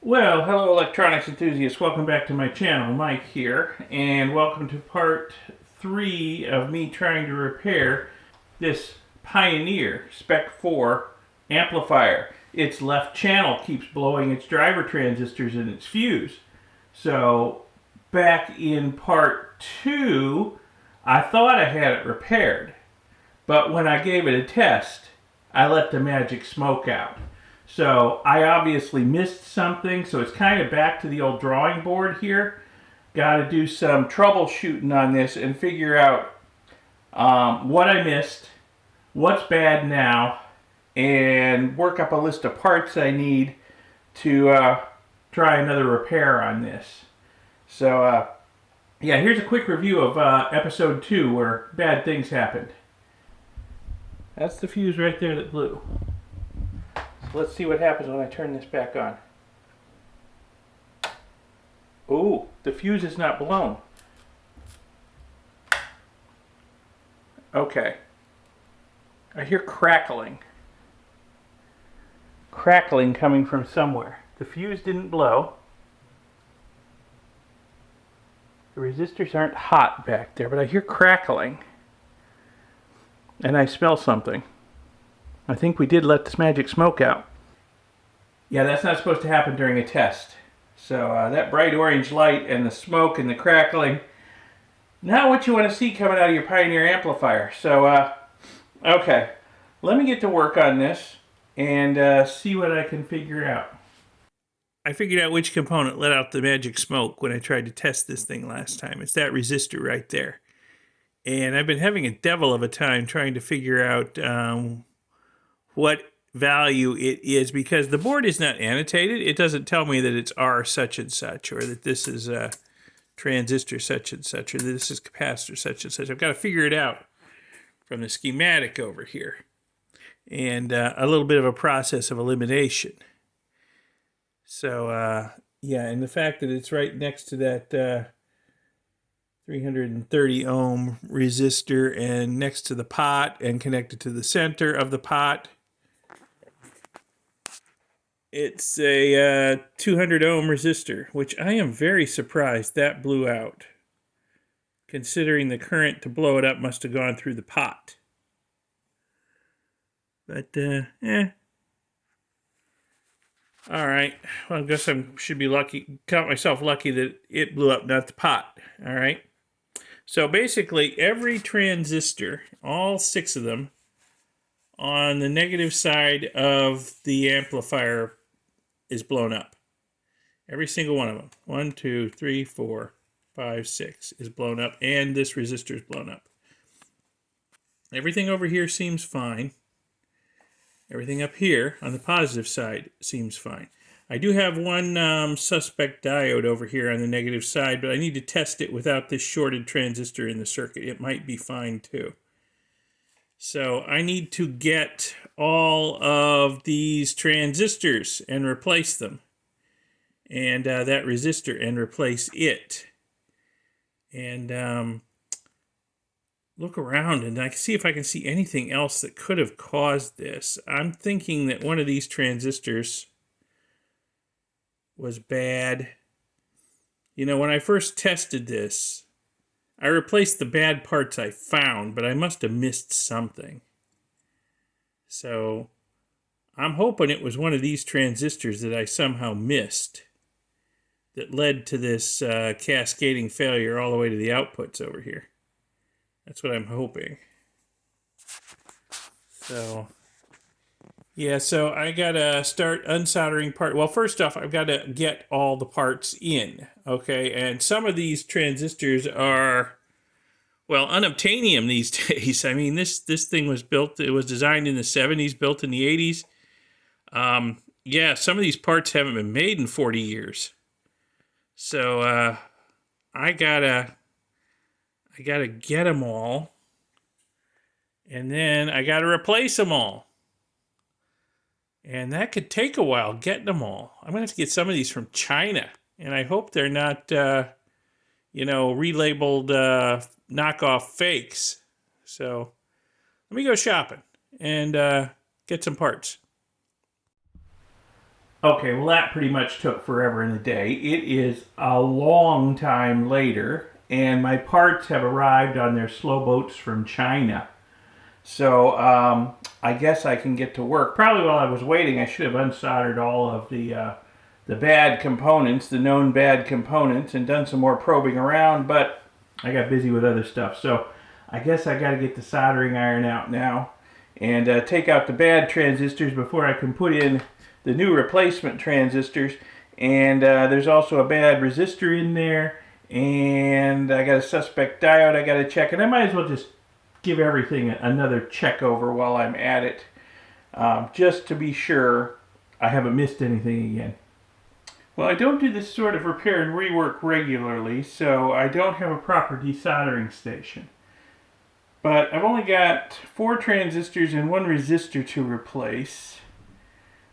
Well, hello electronics enthusiasts, welcome back to my channel. Mike here, and welcome to part 3 of me trying to repair this Pioneer SPEC-4 amplifier. Its left channel keeps blowing its driver transistors in its fuse. So back in part 2, I thought I had it repaired, but when I gave it a test, I let the magic smoke out. So I obviously missed something, so it's kind of back to the old drawing board here. Got to do some troubleshooting on this and figure out what I missed, what's bad now, and work up a list of parts I need to try another repair on this. So yeah, here's a quick review of episode 2 where bad things happened. That's the fuse right there that blew. Let's see what happens when I turn this back on. Ooh, the fuse is not blown. Okay. I hear crackling. Crackling coming from somewhere. The fuse didn't blow. The resistors aren't hot back there, but I hear crackling. And I smell something. I think we did let this magic smoke out. Yeah, that's not supposed to happen during a test. So that bright orange light and the smoke and the crackling, not what you want to see coming out of your Pioneer amplifier. So, okay, let me get to work on this and see what I can figure out. I figured out which component let out the magic smoke when I tried to test this thing last time. It's that resistor right there. And I've been having a devil of a time trying to figure out what value it is, because the board is not annotated. It doesn't tell me that it's R such and such, or that this is a transistor such and such, or that this is capacitor such and such. I've got to figure it out from the schematic over here, and a little bit of a process of elimination. So yeah, and the fact that it's right next to that 330 ohm resistor and next to the pot and connected to the center of the pot. It's a 200 ohm resistor, which I am very surprised that blew out, considering the current to blow it up must have gone through the pot. But, all right. Well, I guess I should be lucky, count myself lucky that it blew up, not the pot. All right. So basically, every transistor, all 6 of them, on the negative side of the amplifier is blown up. Every single one of them. 1, 2, 3, 4, 5, 6 is blown up, and this resistor is blown up. Everything over here seems fine. Everything up here on the positive side seems fine. I do have one suspect diode over here on the negative side, but I need to test it without this shorted transistor in the circuit. It might be fine too. So I need to get all of these transistors and replace them. And that resistor and replace it. And look around and I can see if I can see anything else that could have caused this. I'm thinking that one of these transistors was bad. You know, when I first tested this, I replaced the bad parts I found, but I must have missed something. So I'm hoping it was one of these transistors that I somehow missed that led to this cascading failure all the way to the outputs over here. That's what I'm hoping. So, yeah, so I gotta start unsoldering part. Well, first off, I've got to get all the parts in, okay? And some of these transistors are, well, unobtainium these days. I mean, this thing was built, it was designed in the 70s, built in the 80s. Yeah, some of these parts haven't been made in 40 years. So, I gotta get them all, and then I gotta replace them all. And that could take a while, getting them all. I'm gonna have to get some of these from China, and I hope they're not, you know, relabeled knockoff fakes. So let me go shopping and get some parts. Okay, well that pretty much took forever and a day. It is a long time later, and my parts have arrived on their slow boats from China. So I guess I can get to work. Probably while I was waiting, I should have unsoldered all of the bad components, the known bad components, and done some more probing around, but I got busy with other stuff. So I guess I got to get the soldering iron out now and take out the bad transistors before I can put in the new replacement transistors. And there's also a bad resistor in there, and I got a suspect diode I got to check, and I might as well just give everything another check over while I'm at it, just to be sure I haven't missed anything again. Well, I don't do this sort of repair and rework regularly, so I don't have a proper desoldering station. But I've only got 4 transistors and 1 resistor to replace.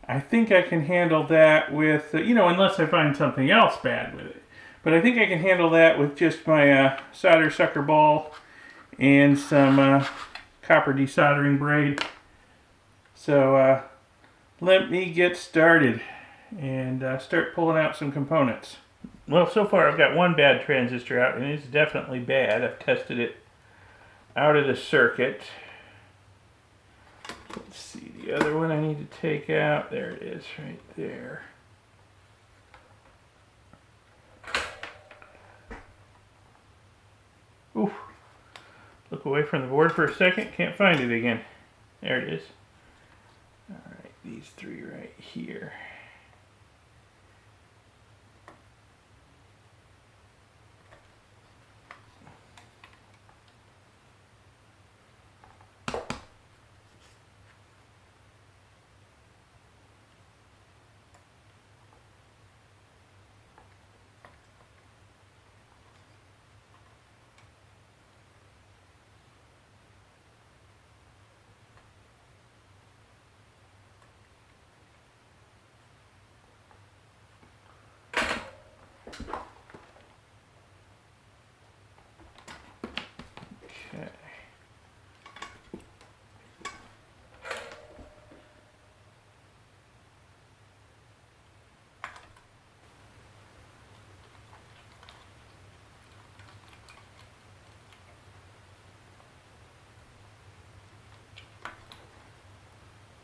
I think I can handle that with, unless I find something else bad with it. But I think I can handle that with just my solder sucker ball and some copper desoldering braid. So let me get started and start pulling out some components. Well, so far I've got 1 bad transistor out, and it's definitely bad. I've tested it out of the circuit. Let's see, the other one I need to take out. There it is, right there. Oof. Look away from the board for a second. Can't find it again. There it is. Alright, these 3 right here. Okay.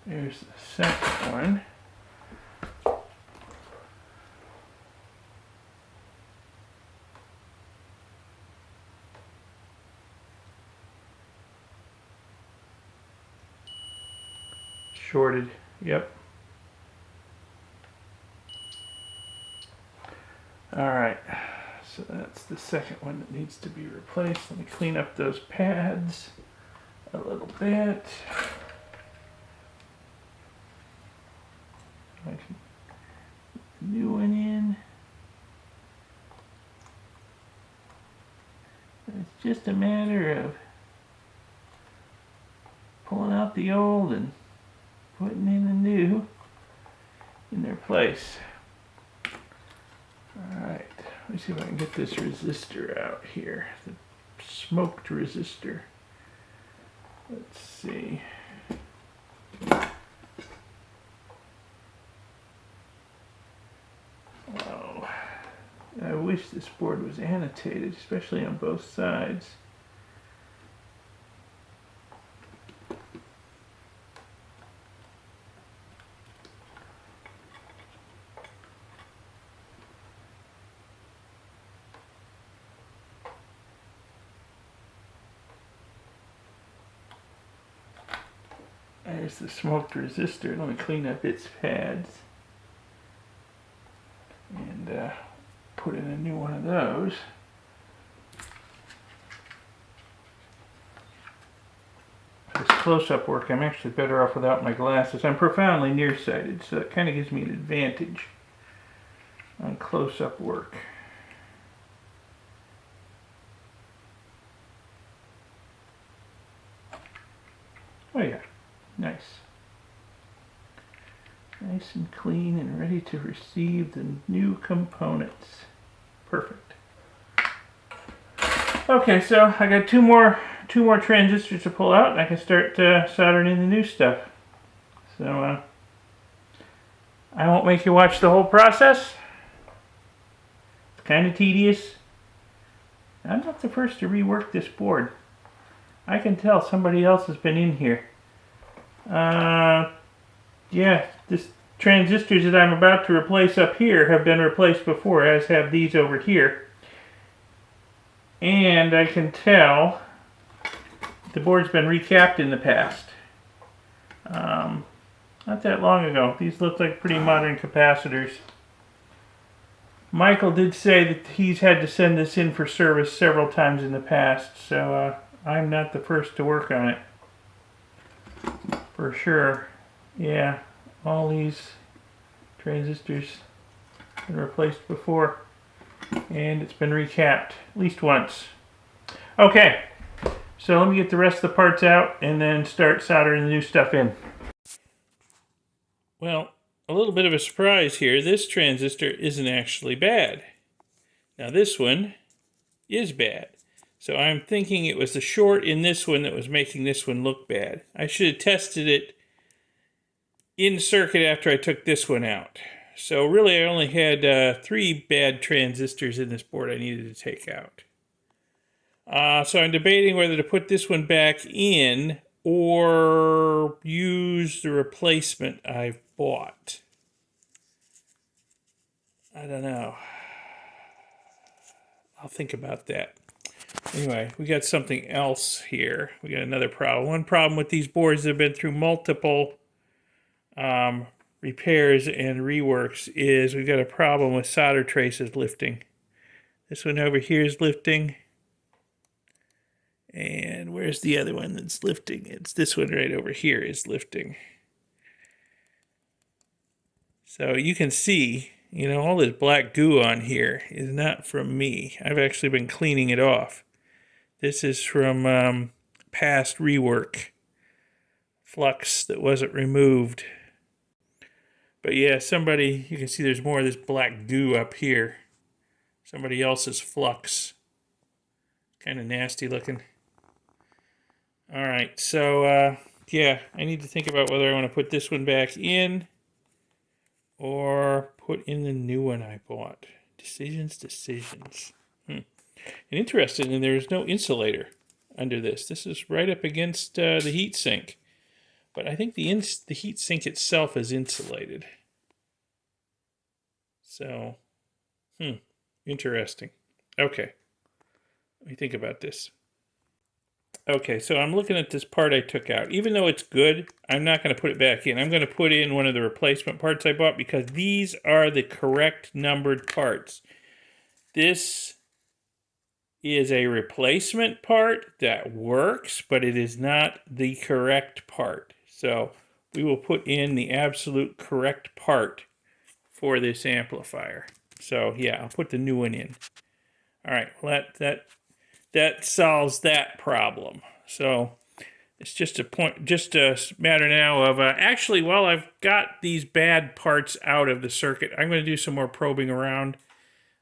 There's the second one. Shorted, yep. Alright, so that's the second one that needs to be replaced. Let me clean up those pads a little bit. I can put the new one in. It's just a matter of pulling out the old and putting in the new in their place. Alright, let me see if I can get this resistor out here. The smoked resistor. Let's see. Oh, I wish this board was annotated, especially on both sides. There's the smoked resistor. Let me clean up its pads and put in a new one of those. For this close-up work, I'm actually better off without my glasses. I'm profoundly nearsighted, so that kind of gives me an advantage on close-up work. Oh yeah. Nice. Nice and clean and ready to receive the new components. Perfect. Okay, so I got two more transistors to pull out, and I can start soldering in the new stuff. So I won't make you watch the whole process. It's kind of tedious. I'm not the first to rework this board. I can tell somebody else has been in here. Yeah, this transistors that I'm about to replace up here have been replaced before, as have these over here. And I can tell the board's been recapped in the past. Not that long ago. These look like pretty modern capacitors. Michael did say that he's had to send this in for service several times in the past, so I'm not the first to work on it. For sure. Yeah, all these transistors have been replaced before, and it's been recapped at least once. Okay, so let me get the rest of the parts out and then start soldering the new stuff in. Well, a little bit of a surprise here. This transistor isn't actually bad. Now this one is bad. So I'm thinking it was the short in this one that was making this one look bad. I should have tested it in circuit after I took this one out. So really I only had 3 bad transistors in this board I needed to take out. So I'm debating whether to put this one back in or use the replacement I've bought. I don't know. I'll think about that. Anyway, we got something else here. We got another problem. One problem with these boards that have been through multiple repairs and reworks is we've got a problem with solder traces lifting. This one over here is lifting. And where's the other one that's lifting? It's this one right over here is lifting. So you can see, you know, all this black goo on here is not from me. I've actually been cleaning it off. This is from past rework. Flux that wasn't removed. But yeah, somebody, you can see there's more of this black goo up here. Somebody else's flux. Kind of nasty looking. Alright, so yeah, I need to think about whether I want to put this one back in or put in the new one I bought. Decisions. And interestingly, there's no insulator under this. This is right up against the heat sink. But I think the heat sink itself is insulated. So, interesting. Okay, let me think about this. Okay, so I'm looking at this part I took out. Even though it's good, I'm not going to put it back in. I'm going to put in one of the replacement parts I bought because these are the correct numbered parts. This is a replacement part that works, but it is not the correct part. So we will put in the absolute correct part for this amplifier. So yeah, I'll put the new one in. All right, well, that solves that problem. So it's just a matter now of actually, while I've got these bad parts out of the circuit, I'm going to do some more probing around.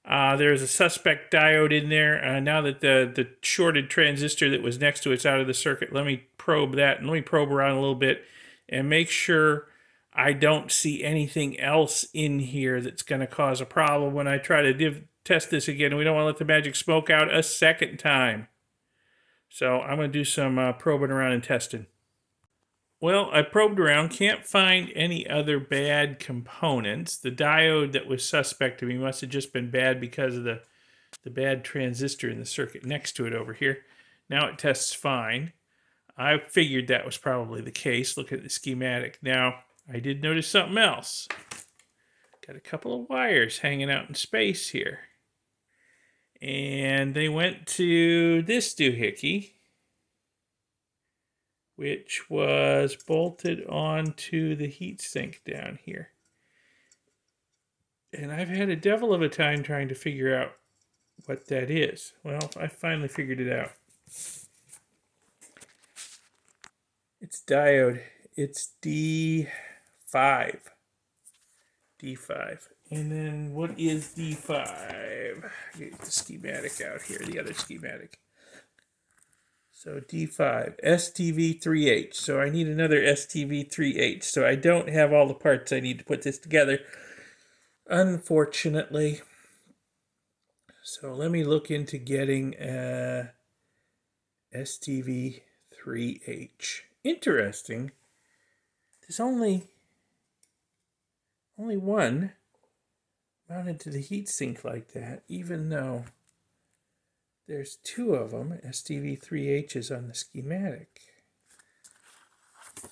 There's a suspect diode in there. Now that the shorted transistor that was next to it's out of the circuit, let me probe that and let me probe around a little bit and make sure I don't see anything else in here that's going to cause a problem when I try to test this again. We don't want to let the magic smoke out a second time. So I'm going to do some probing around and testing. Well, I probed around, can't find any other bad components. The diode that was suspect to me must have just been bad because of the bad transistor in the circuit next to it over here. Now it tests fine. I figured that was probably the case. Look at the schematic. Now, I did notice something else. Got a couple of wires hanging out in space here. And they went to this doohickey, which was bolted onto the heatsink down here. And I've had a devil of a time trying to figure out what that is. Well, I finally figured it out. It's diode. It's D5. D5. And then what is D5? Get the schematic out here, the other schematic. So D5, STV3H. So I need another STV3H. So I don't have all the parts I need to put this together, unfortunately. So let me look into getting STV3H. Interesting. There's only one mounted to the heatsink like that, even though there's two of them, STV3H's on the schematic.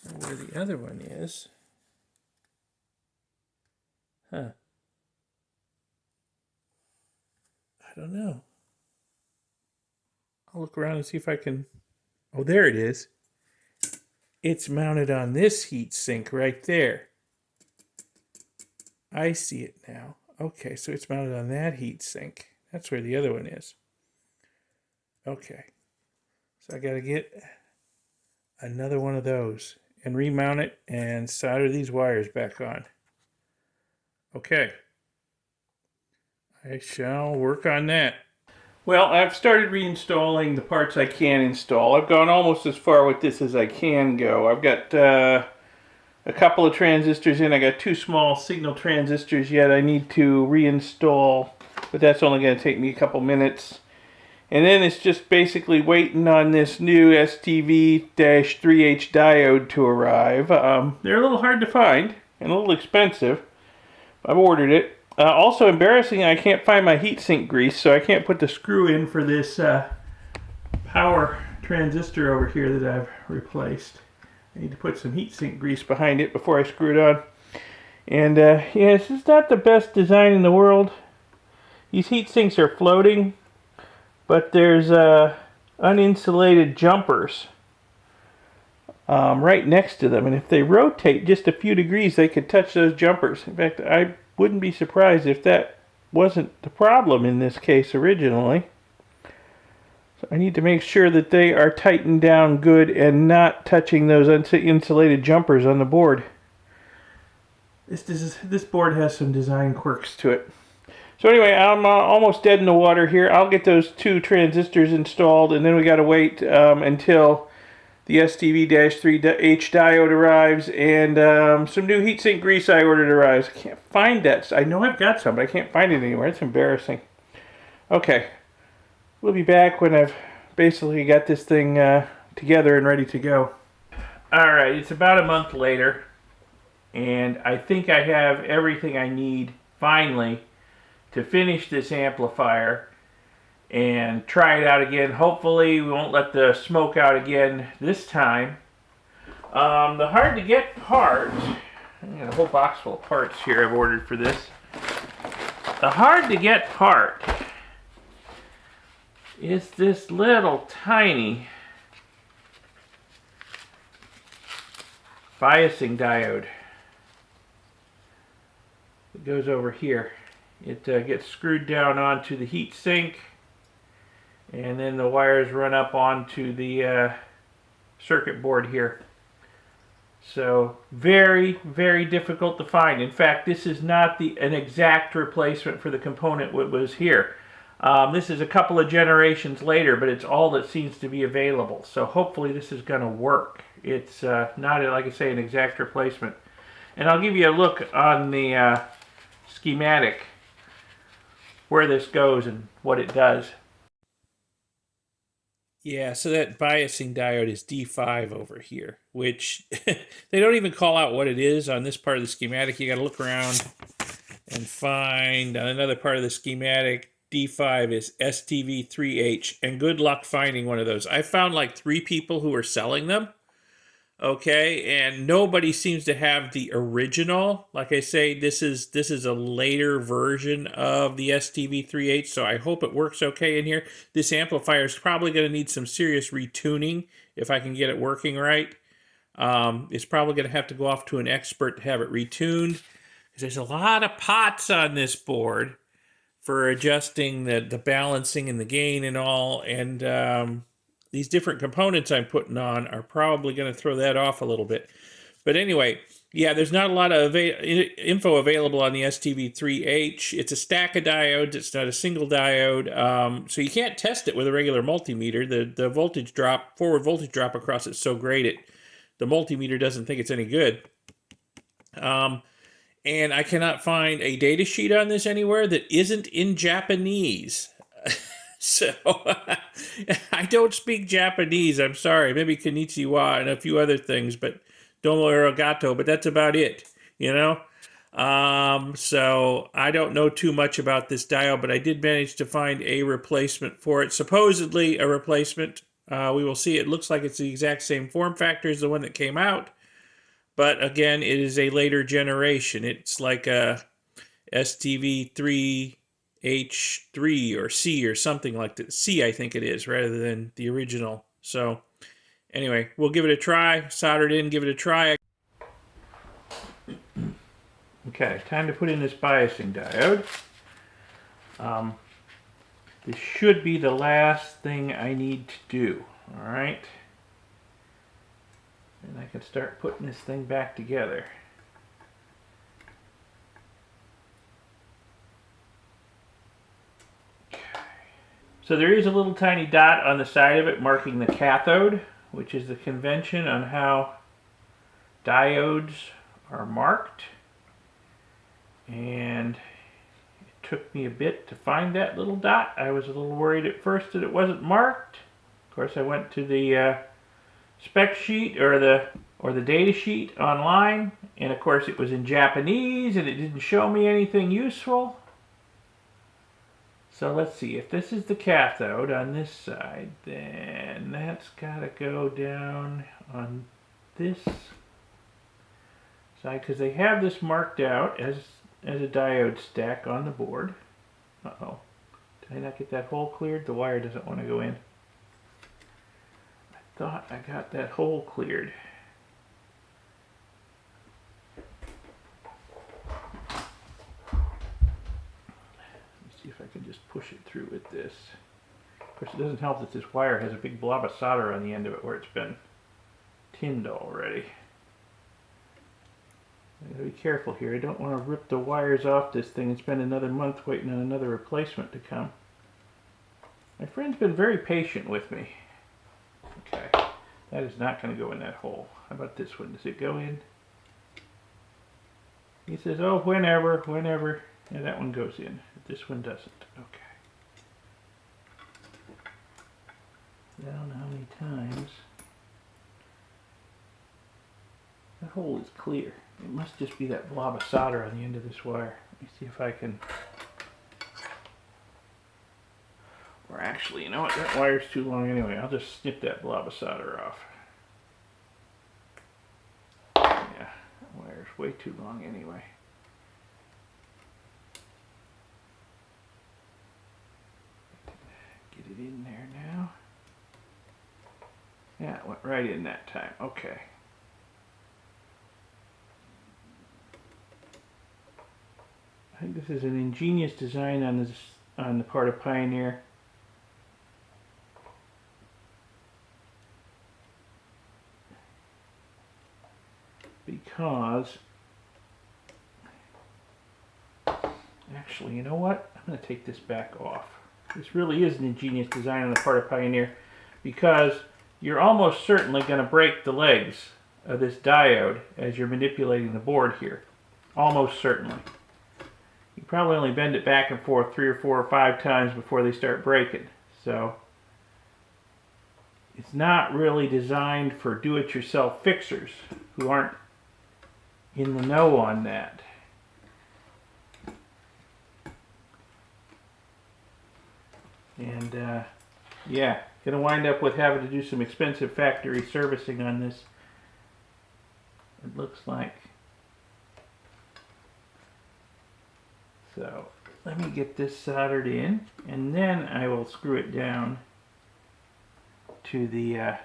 So where the other one is, I don't know. I'll look around and see if I can, oh, there it is. It's mounted on this heatsink right there. I see it now. Okay, so it's mounted on that heatsink. That's where the other one is. Okay. So I got to get another one of those and remount it and solder these wires back on. Okay. I shall work on that. Well, I've started reinstalling the parts I can install. I've gone almost as far with this as I can go. I've got a couple of transistors in. I got two small signal transistors yet I need to reinstall, but that's only going to take me a couple minutes. And then it's just basically waiting on this new STV-3H diode to arrive. They're a little hard to find and a little expensive. I've ordered it. Also embarrassing, I can't find my heatsink grease, so I can't put the screw in for this power transistor over here that I've replaced. I need to put some heatsink grease behind it before I screw it on. And yeah, this is not the best design in the world. These heatsinks are floating, but there's uninsulated jumpers right next to them. And if they rotate just a few degrees, they could touch those jumpers. In fact, I wouldn't be surprised if that wasn't the problem in this case originally. So I need to make sure that they are tightened down good and not touching those insulated jumpers on the board. This board has some design quirks to it. So anyway, I'm almost dead in the water here. I'll get those two transistors installed, and then we got to wait until the STV-3H diode arrives and some new heatsink grease I ordered arrives. I can't find that. I know I've got some, but I can't find it anywhere. It's embarrassing. Okay, we'll be back when I've basically got this thing together and ready to go. Alright, it's about a month later, and I think I have everything I need, finally, to finish this amplifier and try it out again. Hopefully we won't let the smoke out again this time. The hard to get part, I got a whole box full of parts here I've ordered for this. The hard to get part is this little tiny biasing diode. It goes over here. It gets screwed down onto the heat sink, and then the wires run up onto the circuit board here. So very, very difficult to find. In fact, this is not an exact replacement for the component that was here. This is a couple of generations later, but it's all that seems to be available. So hopefully this is going to work. It's not, like I say, an exact replacement. And I'll give you a look on the schematic where this goes and what it does. Yeah, so that biasing diode is D5 over here, which they don't even call out what it is on this part of the schematic. You got to look around and find on another part of the schematic. D5 is STV3H, and good luck finding one of those. I found like 3 people who are selling them. Okay, and nobody seems to have the original. Like I say, this is a later version of the STV3H, so I hope it works okay in here. This amplifier is probably going to need some serious retuning if I can get it working right. It's probably going to have to go off to an expert to have it retuned. There's a lot of pots on this board for adjusting the balancing and the gain and all, and these different components I'm putting on are probably going to throw that off a little bit. But anyway, Yeah, there's not a lot of info available on the STV3H. It's a stack of diodes. It's not a single diode. So you can't test it with a regular multimeter. The voltage drop, forward voltage drop across it's so great the multimeter doesn't think it's any good. And I cannot find a data sheet on this anywhere that isn't in Japanese. So I don't speak Japanese. I'm sorry. Maybe konnichiwa and a few other things, but domo arigato, but that's about it, you know? So I don't know too much about this diode, but I did manage to find a replacement for it. Supposedly a replacement. We will see. It looks like it's the exact same form factor as the one that came out. But again, it is a later generation. It's like a STV3H3 or C or something like that. C, I think it is, rather than the original. So anyway, we'll give it a try. Solder it in, give it a try. Okay, time to put in this biasing diode. This should be the last thing I need to do. All right. And I can start putting this thing back together. So there is a little tiny dot on the side of it marking the cathode, which is the convention on how diodes are marked. And it took me a bit to find that little dot. I was a little worried at first that it wasn't marked. Of course, I went to the spec sheet or the data sheet online, and of course it was in Japanese and it didn't show me anything useful. So let's see, if this is the cathode on this side, then that's got to go down on this side, because they have this marked out as a diode stack on the board. Uh-oh. Did I not get that hole cleared? The wire doesn't want to go in. I thought I got that hole cleared. See if I can just push it through with this. Of course, it doesn't help that this wire has a big blob of solder on the end of it where it's been tinned already. I gotta be careful here. I don't want to rip the wires off this thing and spend another month waiting on another replacement to come. My friend's been very patient with me. Okay, that is not going to go in that hole. How about this one? Does it go in? He says, oh, whenever. Yeah, that one goes in. This one doesn't. Okay. I don't know how many times. That hole is clear. It must just be that blob of solder on the end of this wire. Let me see if I can... Or actually, you know what? That wire's too long anyway. I'll just snip that blob of solder off. Yeah, that wire's way too long anyway. Get it in there now. Yeah, it went right in that time. Okay. I think this is an ingenious design on the part of Pioneer. Because actually, you know what? I'm going to take this back off. This really is an ingenious design on the part of Pioneer, because you're almost certainly going to break the legs of this diode as you're manipulating the board here. Almost certainly. You probably only bend it back and forth 3 or 4 or 5 times before they start breaking. So it's not really designed for do-it-yourself fixers who aren't in the know on that. And yeah, gonna wind up with having to do some expensive factory servicing on this. It looks like. So let me get this soldered in, and then I will screw it down to the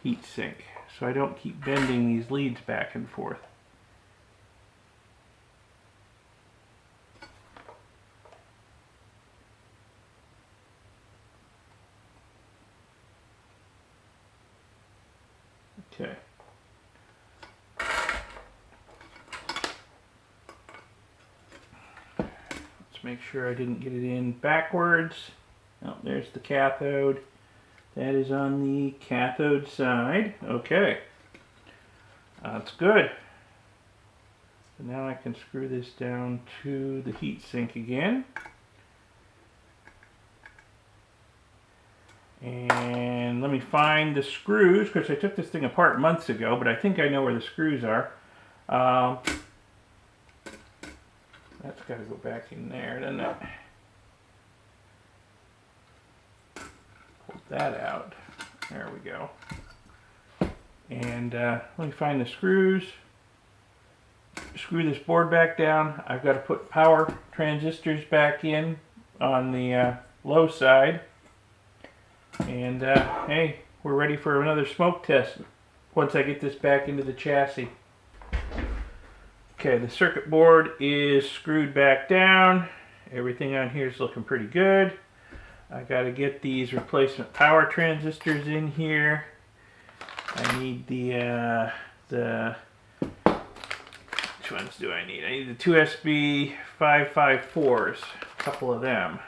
heat sink, so I don't keep bending these leads back and forth. Okay. Let's make sure I didn't get it in backwards. Oh, there's the cathode. That is on the cathode side. Okay. That's good. So now I can screw this down to the heatsink again. And let me find the screws, because I took this thing apart months ago, but I think I know where the screws are. That's got to go back in there, doesn't it? Pull that out. There we go. And let me find the screws. Screw this board back down. I've got to put power transistors back in on the low side. And hey, we're ready for another smoke test once I get this back into the chassis. Okay, the circuit board is screwed back down. Everything on here is looking pretty good. I got to get these replacement power transistors in here. I need the which ones do I need? I need the two SPEC-4s, a couple of them.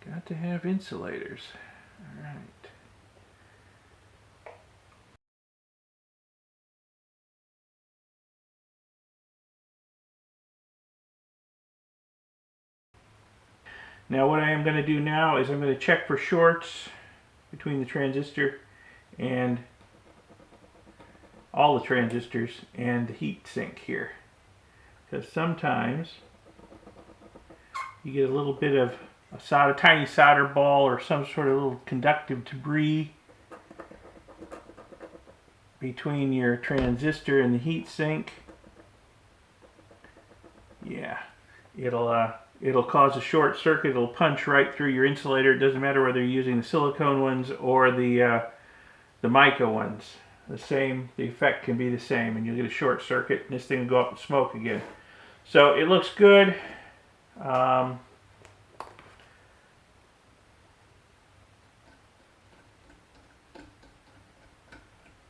Got to have insulators. All right. Now what I am going to do now is I'm going to check for shorts between the transistor and all the transistors and the heat sink here. Because sometimes you get a little bit of a tiny solder ball or some sort of little conductive debris between your transistor and the heat sink. Yeah, it'll cause a short circuit. It'll punch right through your insulator. It doesn't matter whether you're using the silicone ones or the mica ones. The effect can be the same, and you'll get a short circuit, and this thing will go up in smoke again. So it looks good.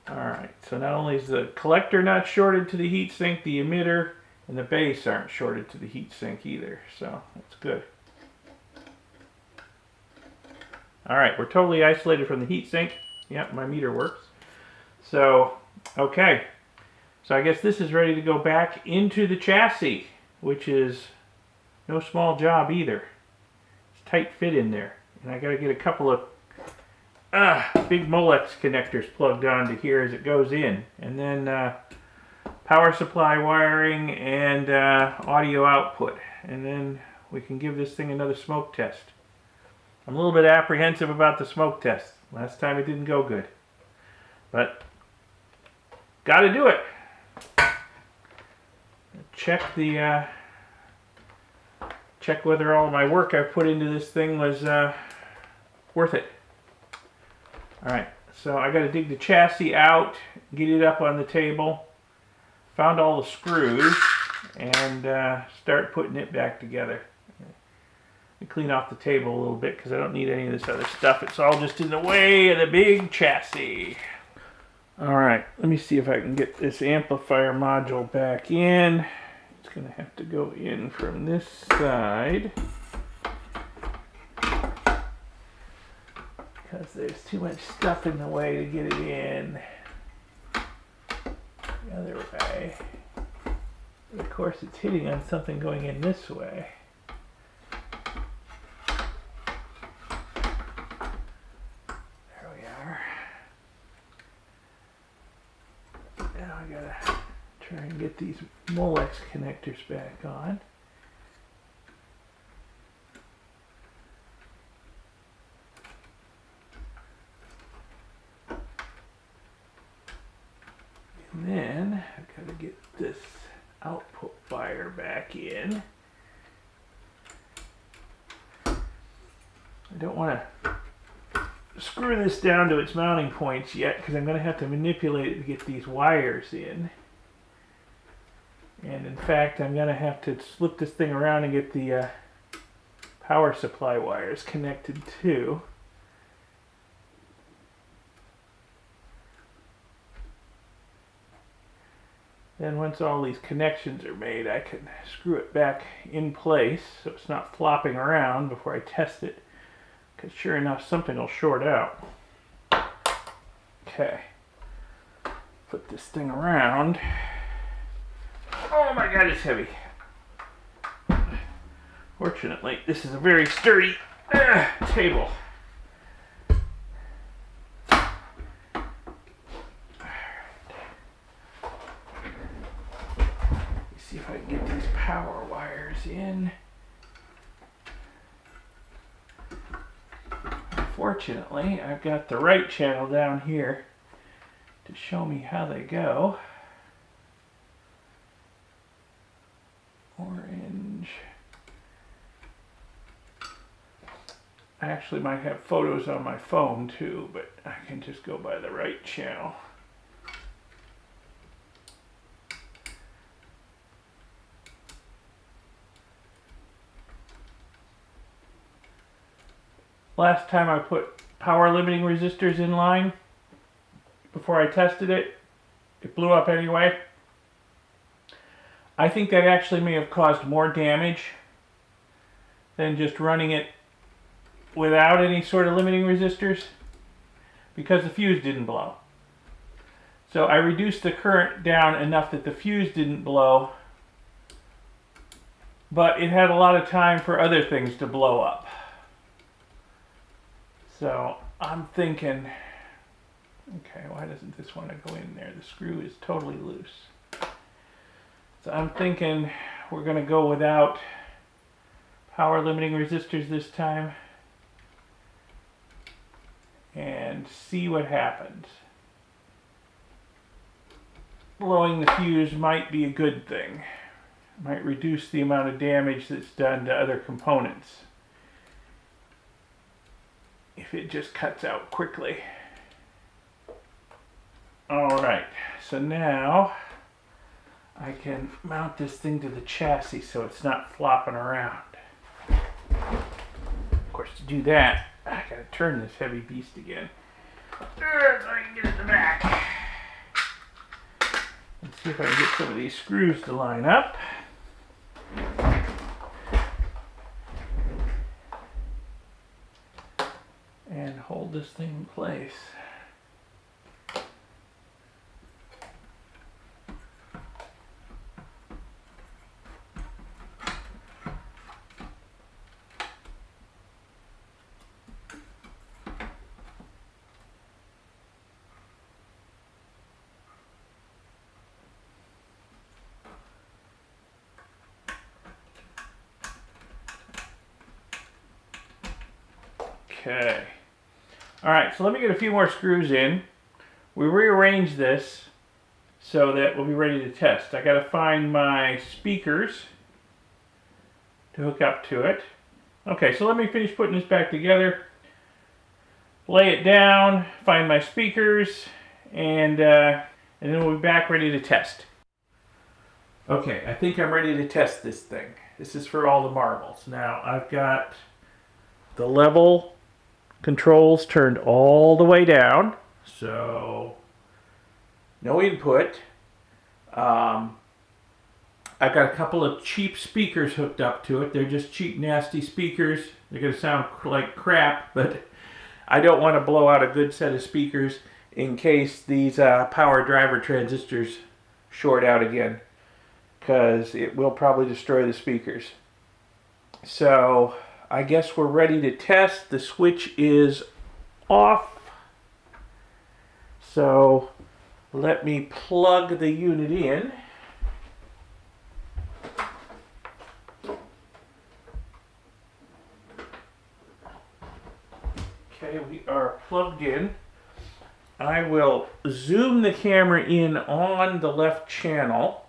Alright, so not only is the collector not shorted to the heatsink, the emitter and the base aren't shorted to the heatsink either, so that's good. Alright, we're totally isolated from the heatsink. Yep, my meter works. So, okay. So I guess this is ready to go back into the chassis, which is no small job either. It's a tight fit in there. And I gotta get a couple of big Molex connectors plugged onto here as it goes in, and then power supply wiring and audio output, and then we can give this thing another smoke test. I'm a little bit apprehensive about the smoke test. Last time it didn't go good, but gotta do it. Check whether all my work I've put into this thing was worth it. Alright, so I got to dig the chassis out, get it up on the table, found all the screws, and start putting it back together. I clean off the table a little bit because I don't need any of this other stuff. It's all just in the way of the big chassis. Alright, let me see if I can get this amplifier module back in. It's going to have to go in from this side, because there's too much stuff in the way to get it in the other way. But of course it's hitting on something going in this way. There we are. Now I gotta try and get these Molex connectors back on. And then I've got to get this output wire back in. I don't want to screw this down to its mounting points yet, because I'm going to have to manipulate it to get these wires in. And in fact, I'm going to have to slip this thing around and get the power supply wires connected too. Then once all these connections are made, I can screw it back in place so it's not flopping around before I test it. Because sure enough, something will short out. Okay. Put this thing around. Oh my god, it's heavy. Fortunately, this is a very sturdy table. See if I can get these power wires in. Unfortunately, I've got the right channel down here to show me how they go. Orange. I actually might have photos on my phone too, but I can just go by the right channel. Last time I put power limiting resistors in line, before I tested it, it blew up anyway. I think that actually may have caused more damage than just running it without any sort of limiting resistors, because the fuse didn't blow. So I reduced the current down enough that the fuse didn't blow, but it had a lot of time for other things to blow up. So I'm thinking, okay, why doesn't this want to go in there? The screw is totally loose. So I'm thinking we're going to go without power limiting resistors this time and see what happens. Blowing the fuse might be a good thing. It might reduce the amount of damage that's done to other components if it just cuts out quickly. Alright, so now I can mount this thing to the chassis so it's not flopping around. Of course, to do that, I gotta turn this heavy beast again so I can get it in the back. Let's see if I can get some of these screws to line up. And hold this thing in place. Okay. Alright, so let me get a few more screws in. We rearrange this so that we'll be ready to test. I gotta find my speakers to hook up to it. Okay, so let me finish putting this back together. Lay it down, find my speakers, and then we'll be back ready to test. Okay, I think I'm ready to test this thing. This is for all the marbles. Now, I've got the level controls turned all the way down, so no input. I've got a couple of cheap speakers hooked up to it. They're just cheap, nasty speakers. They're going to sound like crap, but I don't want to blow out a good set of speakers in case these power driver transistors short out again, because it will probably destroy the speakers. So I guess we're ready to test. The switch is off. So let me plug the unit in. Okay, we are plugged in. I will zoom the camera in on the left channel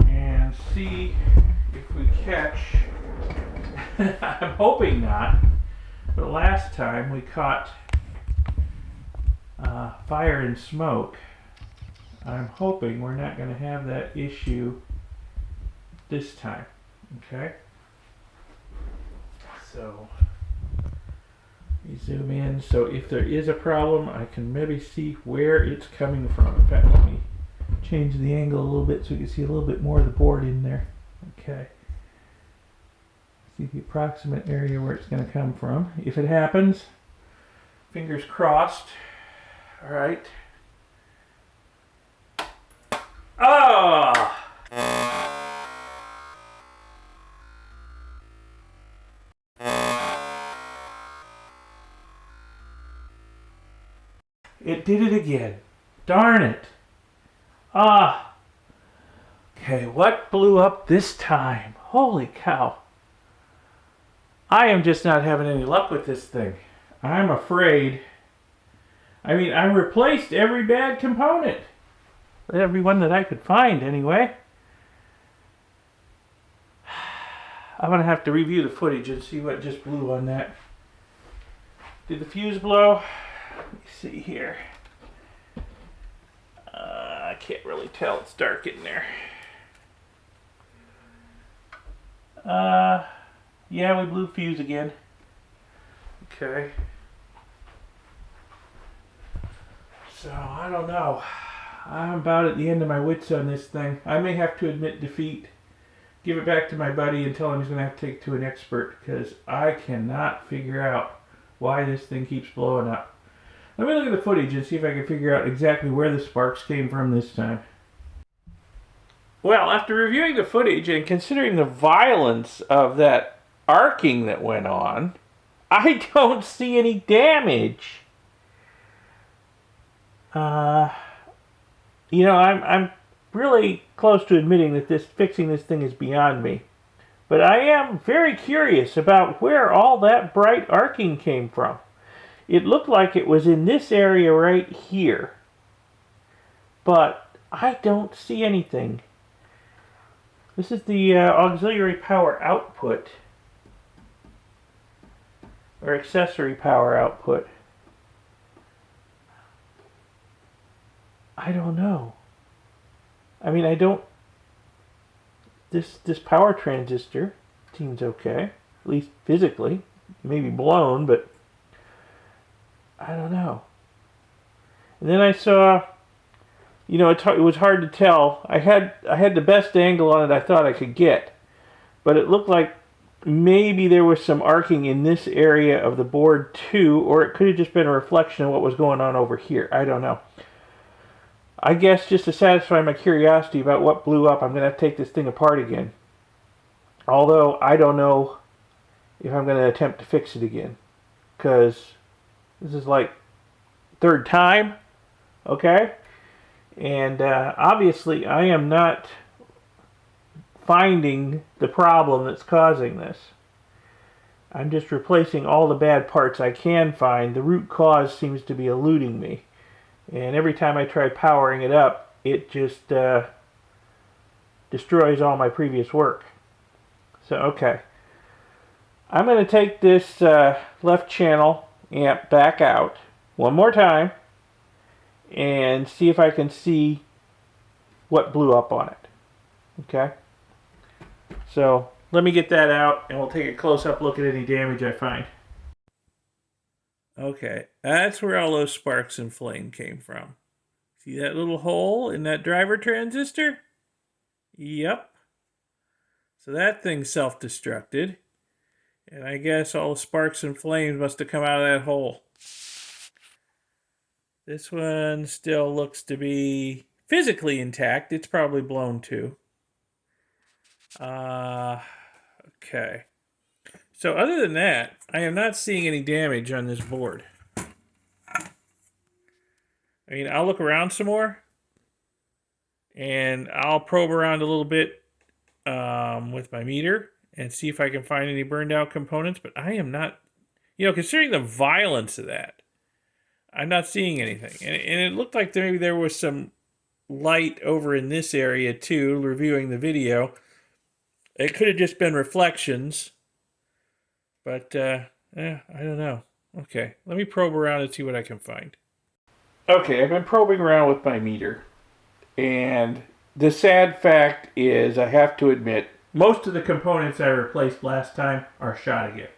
and see if we catch. I'm hoping not, but last time we caught fire and smoke. I'm hoping we're not going to have that issue this time. Okay? So, let me zoom in. So if there is a problem, I can maybe see where it's coming from. In fact, let me change the angle a little bit so you can see a little bit more of the board in there. Okay. See the approximate area where it's going to come from. If it happens, fingers crossed. All right. Ah! It did it again. Darn it. Ah. Okay, what blew up this time? Holy cow. I am just not having any luck with this thing. I'm afraid. I mean, I replaced every bad component. Every one that I could find, anyway. I'm going to have to review the footage and see what just blew on that. Did the fuse blow? Let me see here. I can't really tell. It's dark in there. Yeah, we blew fuse again. Okay. So, I don't know. I'm about at the end of my wits on this thing. I may have to admit defeat. Give it back to my buddy and tell him he's going to have to take it to an expert, because I cannot figure out why this thing keeps blowing up. Let me look at the footage and see if I can figure out exactly where the sparks came from this time. Well, after reviewing the footage and considering the violence of that arcing that went on, I don't see any damage. You know, I'm really close to admitting that fixing this thing is beyond me. But I am very curious about where all that bright arcing came from. It looked like it was in this area right here. But I don't see anything. This is the auxiliary power output. Or accessory power output. I don't know. I mean, I don't... This power transistor seems okay. At least physically. It may be blown, but... I don't know. And then I saw... You know, it was hard to tell. I had the best angle on it I thought I could get. But it looked like maybe there was some arcing in this area of the board too, or it could have just been a reflection of what was going on over here. I don't know. I guess just to satisfy my curiosity about what blew up, I'm going to have to take this thing apart again. Although, I don't know if I'm going to attempt to fix it again. Because this is like third time. Okay? And obviously, I am not finding the problem that's causing this. I'm just replacing all the bad parts I can find. The root cause seems to be eluding me. And every time I try powering it up, it just destroys all my previous work. So, okay. I'm going to take this left channel amp back out one more time and see if I can see what blew up on it. Okay? So, let me get that out and we'll take a close-up look at any damage I find. Okay, that's where all those sparks and flame came from. See that little hole in that driver transistor? Yep. So that thing self-destructed. And I guess all the sparks and flames must have come out of that hole. This one still looks to be physically intact. It's probably blown too. Okay. So other than that, I am not seeing any damage on this board. I mean, I'll look around some more. And I'll probe around a little bit with my meter and see if I can find any burned out components. But I am not, you know, considering the violence of that, I'm not seeing anything. And it looked like maybe there was some light over in this area too, reviewing the video. It could have just been reflections. But, I don't know. Okay, let me probe around and see what I can find. Okay, I've been probing around with my meter. And the sad fact is, I have to admit, most of the components I replaced last time are shot again.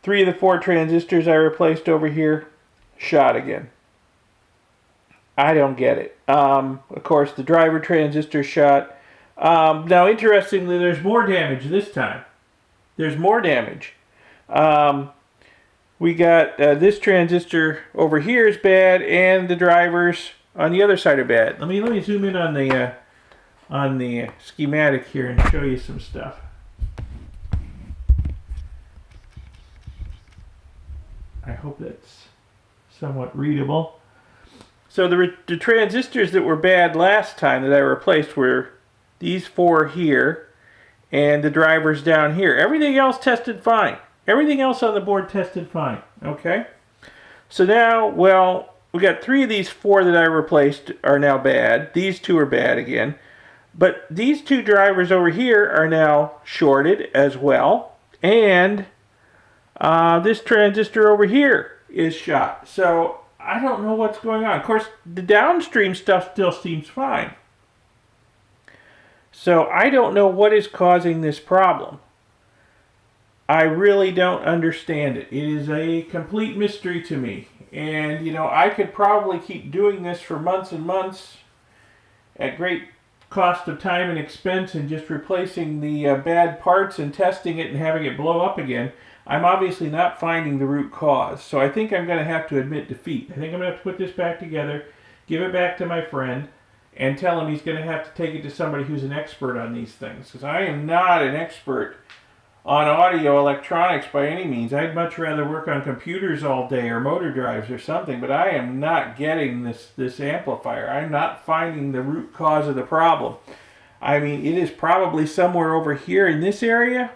3 of the 4 transistors I replaced over here, shot again. I don't get it. Of course, the driver transistor shot. Now, interestingly, there's more damage this time. There's more damage. We got this transistor over here is bad, and the drivers on the other side are bad. Let me zoom in on the schematic here and show you some stuff. I hope that's somewhat readable. So the transistors that were bad last time that I replaced were these 4 here and the drivers down here. Everything else tested fine. Everything else on the board tested fine. Okay? So now, well, we got 3 of these 4 that I replaced are now bad. These 2 are bad again. But these 2 drivers over here are now shorted as well. And this transistor over here is shot. So I don't know what's going on. Of course, the downstream stuff still seems fine. So I don't know what is causing this problem. I really don't understand it. It is a complete mystery to me. And, you know, I could probably keep doing this for months and months at great cost of time and expense and just replacing the bad parts and testing it and having it blow up again. I'm obviously not finding the root cause. So I think I'm going to have to admit defeat. I think I'm going to have to put this back together, give it back to my friend, and tell him he's going to have to take it to somebody who's an expert on these things. Because I am not an expert on audio electronics by any means. I'd much rather work on computers all day or motor drives or something, but I am not getting this amplifier. I'm not finding the root cause of the problem. I mean, it is probably somewhere over here in this area,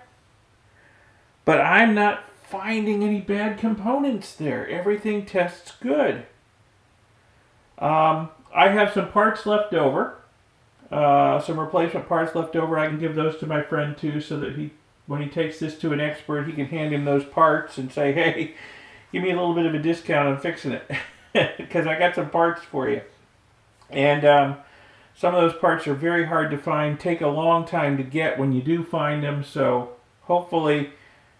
but I'm not finding any bad components there. Everything tests good. I have some parts left over, some replacement parts left over. I can give those to my friend too, so that when he takes this to an expert, he can hand him those parts and say, hey, give me a little bit of a discount on fixing it, because I got some parts for you. And some of those parts are very hard to find, take a long time to get when you do find them, so hopefully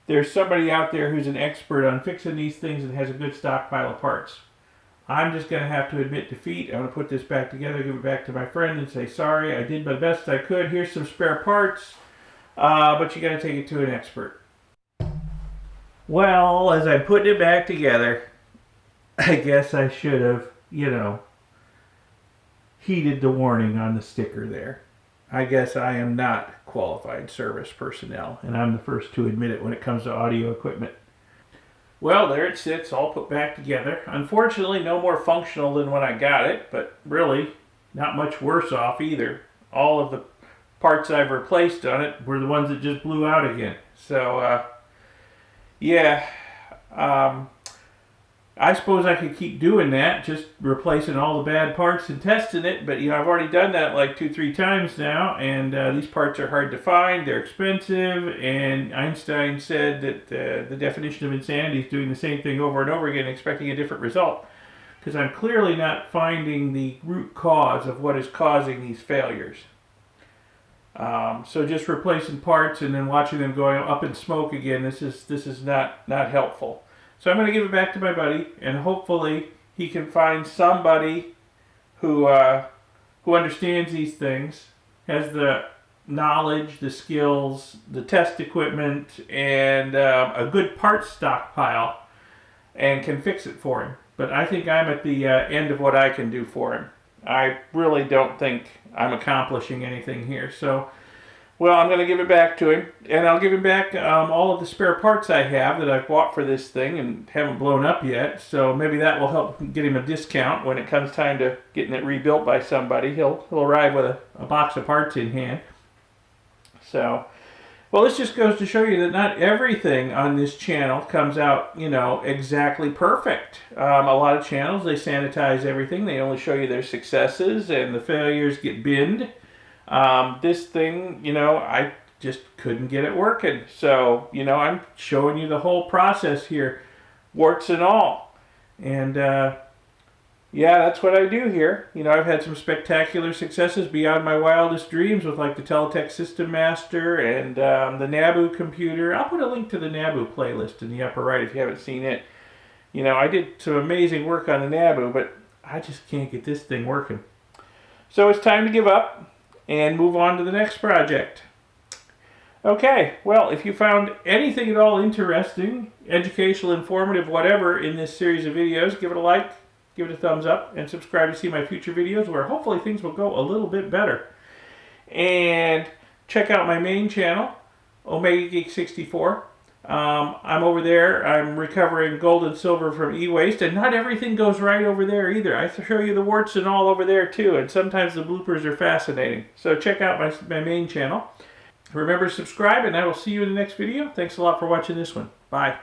there's somebody out there who's an expert on fixing these things and has a good stockpile of parts. I'm just going to have to admit defeat. I'm going to put this back together, give it back to my friend and say, sorry, I did my best I could. Here's some spare parts, but you got to take it to an expert. Well, as I'm putting it back together, I guess I should have, heeded the warning on the sticker there. I guess I am not qualified service personnel, and I'm the first to admit it when it comes to audio equipment. Well, there it sits, all put back together. Unfortunately, no more functional than when I got it, but really not much worse off either. All of the parts I've replaced on it were the ones that just blew out again. So, I suppose I could keep doing that, just replacing all the bad parts and testing it, but I've already done that like 2-3 times now, and these parts are hard to find, they're expensive, and Einstein said that the definition of insanity is doing the same thing over and over again, expecting a different result, because I'm clearly not finding the root cause of what is causing these failures. So just replacing parts and then watching them going up in smoke again, this is not helpful. So I'm going to give it back to my buddy, and hopefully he can find somebody who understands these things, has the knowledge, the skills, the test equipment, and a good parts stockpile, and can fix it for him. But I think I'm at the end of what I can do for him. I really don't think I'm accomplishing anything here. So, well, I'm going to give it back to him, and I'll give him back all of the spare parts I have that I've bought for this thing and haven't blown up yet, so maybe that will help get him a discount when it comes time to getting it rebuilt by somebody. He'll arrive with a box of parts in hand. So, well, this just goes to show you that not everything on this channel comes out, exactly perfect. A lot of channels, they sanitize everything. They only show you their successes, and the failures get binned. This thing, I just couldn't get it working. So, I'm showing you the whole process here, warts and all. And, yeah, that's what I do here. You know, I've had some spectacular successes beyond my wildest dreams with like the Teletech System Master and the Nabu computer. I'll put a link to the Nabu playlist in the upper right if you haven't seen it. You know, I did some amazing work on the Nabu, but I just can't get this thing working. So it's time to give up and move on to the next project. Okay, well, if you found anything at all interesting, educational, informative, whatever, in this series of videos, give it a like, give it a thumbs up, and subscribe to see my future videos where hopefully things will go a little bit better. And check out my main channel, Omega Geek 64. I'm over there. I'm recovering gold and silver from e-waste, and not everything goes right over there either. I show you the warts and all over there too, and sometimes the bloopers are fascinating. So check out my main channel. Remember to subscribe, and I will see you in the next video. Thanks a lot for watching this one. Bye.